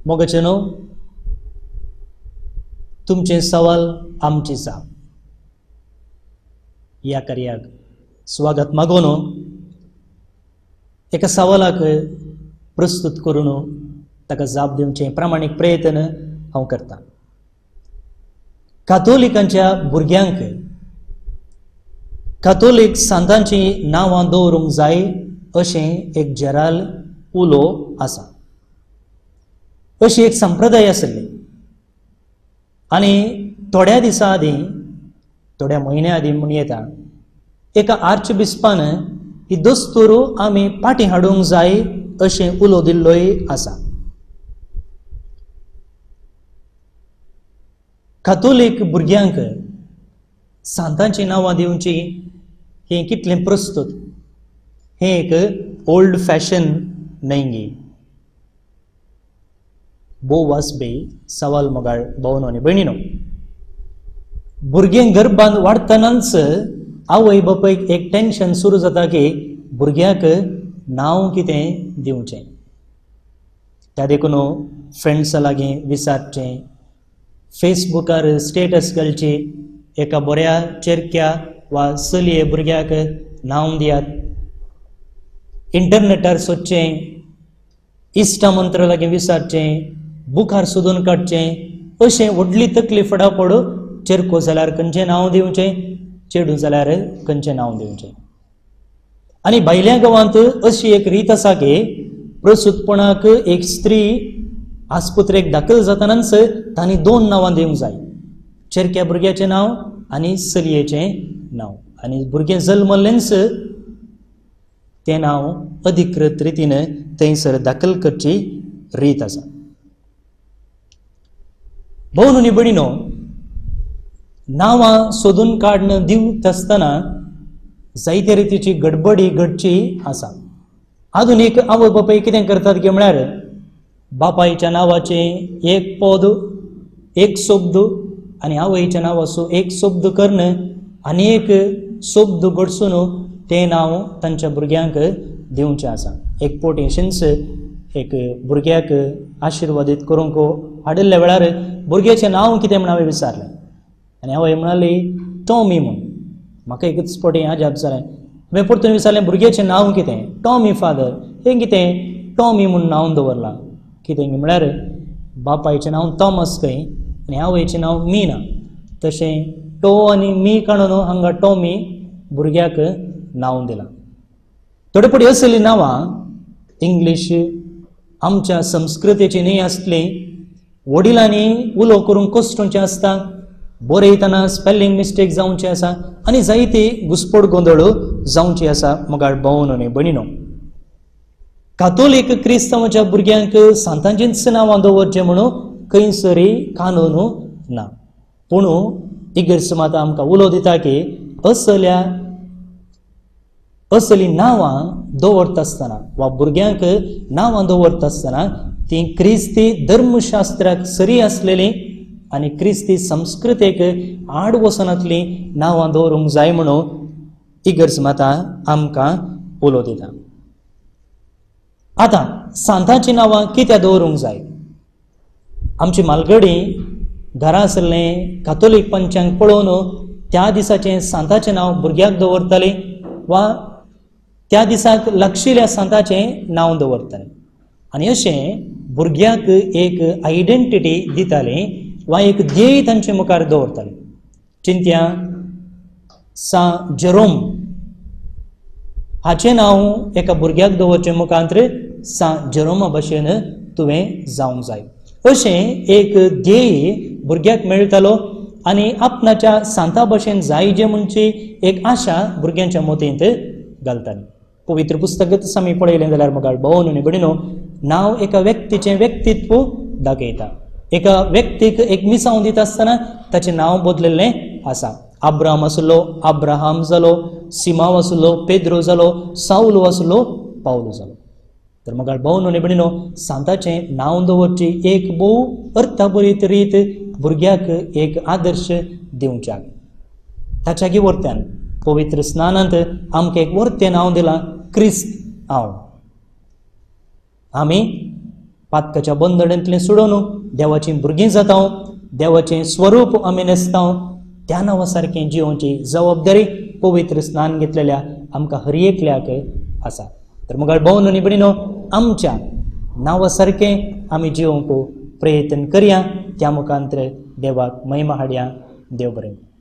मोगचेनो तुमचे सवाल आमची जाप या कार्याक स्वागत मागोन एका सवालाक प्रस्तुत करून ताका जाप दिवचे प्रामाणिक प्रयत्न हांव करता। कातोलिकांच्या भुरग्यांक कातोलीक संतांची नांवां दवरूंक जाय अशें एक जेराल उलो आसा। अशी एक संप्रदाय आसली आनी थोड्या दिसां आदीं थोड्या म्हयन्या आदीं म्हूण येता एका आर्चबिस्पान ही दस्तूर आमी फाटीं हाडूंक जाय अशें उलो दिल्लोय आसा। कातोलीक भुरग्यांक सांतांची नांवां दिवची हें कितलें प्रस्तुत, हें एक ओल्ड फॅशन न्हयंगी। बो वासबे सवाल मोगाळ भावनो आनी भयणीनो, भुरगें गर्भांत वाडटनाच आवय बापायक एक टेन्शन सुरू जाता की भुरग्याक नांव कितें दिवचें। त्या देखून फ्रेंड्सा लागीं विचारचें, फेसबुकार स्टेटस घालची, एका बऱ्या चेरक्या वा चलये भुरग्याक नांव दियात, इंटरनेटार सोदचें, इश्टा मंत्र लागीं विचारचें, बुकार सोदून काडचें, अशें व्हडली तकली फडाफड चेरको जाल्यार खंयचें नांव दिवचें, चेडू जाल्यार खंयचें नांव दिवचें। आनी भायल्या गांवांत अशी एक रीत आसा की प्रसूतपणाक एक स्त्री आस्पत्रेक दाखल जातनाच तांणी 2 नांवां दिवंक जाय, चेरक्या भुरग्याचें नांव आनी चलयेचें नांव, आनी भुरगें जल्मल्लेंच तें नांव अधिकृत रितीन थंयसर दाखल करची रीत आसा। भोवन आनी भयणीनो, नांवां सोदून काडून दिवत आसतना जायते रितीची गडबडी घडची आसा। आधुनीक आवय बापाय कितें करतात की म्हळ्यार बापायच्या नांवाचें एक पद, एक शब्द आनी आवयच्या नांवाचो एक शब्द करून आनी एक शब्द घडसून तें नांव तांच्या भुरग्यांक दिवचें आसा। एक पोटेशन्स एक भुरग्याक आशिर्वादीत करूंक हाडिल्ल्या वेळार भुरग्याचें नांव कितें म्हूण हांवें विचारलें आनी आवय म्हणाली टॉमी म्हूण। म्हाका एकच पोटी अजाप जालें। हांवें परतून विचारलें भुरग्याचें नांव कितें? Tommy father. हें कितें टॉमी म्हूण नांव दवरलां? कितें म्हळ्यार बापायचें नांव थॉमस खंय आनी आवयचें नांव मीना, तशें टो आनी मी काडून हांगा टॉमी भुरग्याक नांव दिलां। थोडे फावटी असलीं नांवां इंग्लीश आमच्या संस्कृतीची न्ही आसली, वडिलांनी उलो करूंक कश्टूचें आसता, बरयतना स्पेलिंग मिस्टेक जावची आसा आनी जायती घुसपड गोंदळ जावची आसा। मोगाळ भावनो आनी भयणीनो, कातोलीक क्रिस्तांवाच्या भुरग्यांक सांतांचींच नांवां दवरचें म्हणून खंयसरी कानून ना, पूण इगर्ज मात आमकां उलो दिता की असलीं नांवां दवरता आसतना वा भुरग्यांक नांवां दवरता आसतना तीं क्रिस्ती धर्मशास्त्राक सरी आसलेलीं आनी क्रिस्ती संस्कृतेक आड वचनातलीं नांवां दवरूंक जाय म्हणून इगर्ज माता आमकां उलो दिता। आतां सांतांचीं नांवां कित्याक दवरूंक जाय? आमची मालगडी घरा आसलें कातोलीक पंचांग पळोवन त्या दिसाचें सांताचें नांव भुरग्याक दवरतालीं वा त्या दिसाक लागशिल्ल्या सांताचें नांव दवरतालीं आनी अशें भुरग्याक एक आयडेंटिटी दितालीं वा एक ध्येय तांचे मुखार दवरतालीं। चिंत्या सा जेरोम हाचें नांव एका भुरग्याक दवरचे मुखांत्र सा जेरोमा भाशेन तुवें जावंक जाय, अशें एक ध्येय भुरग्याक मेळटालो आनी आपणाच्या सांता भाशेन जायजे म्हणची एक आशा भुरग्यांच्या मोतींत घालताली। पवित्र पुस्तकांत आमी पळयलें जाल्यार मोगाळ भावनो आनी भयणीनो, नांव एका व्यक्तीचें व्यक्तित्व दाखयता। एका व्यक्तीक एक मिसांव दिता आसतना ताचें नांव बदलिल्लें आसा। अब्राम आसलो अब्राहाम जालो, सिमाव आसलो पेद्रो जालो, साऊल आसलो पावलो जालो। तर मोगाळ भावनो आनी भयणीनो, सांताचें नांव दवरची एक भोव अर्थभरीत रीत भुरग्याक एक आदर्श दिवच्याक। ताच्या वर्त्यान पवित्र स्नानांत आमकां एक वर्तें नांव दिलां क्रिस्त हांव। आमी पातकाच्या बंधनांतले सुडोवन देवाची भुरगीं जाता, देवाचें स्वरूप आमी नेसता, त्या नांवा सारकें जिवोवची जबाबदारी पवित्र स्नान घेतलेल्या आमकां हर एकल्याक आसा. तर मुखार भोवन न्ही भयणीनो, आमच्या नांवा सारकें आमी जिवोवंक प्रयत्न करया. त्या मुखांतर देवाक महिमा हाडया. देव बरें.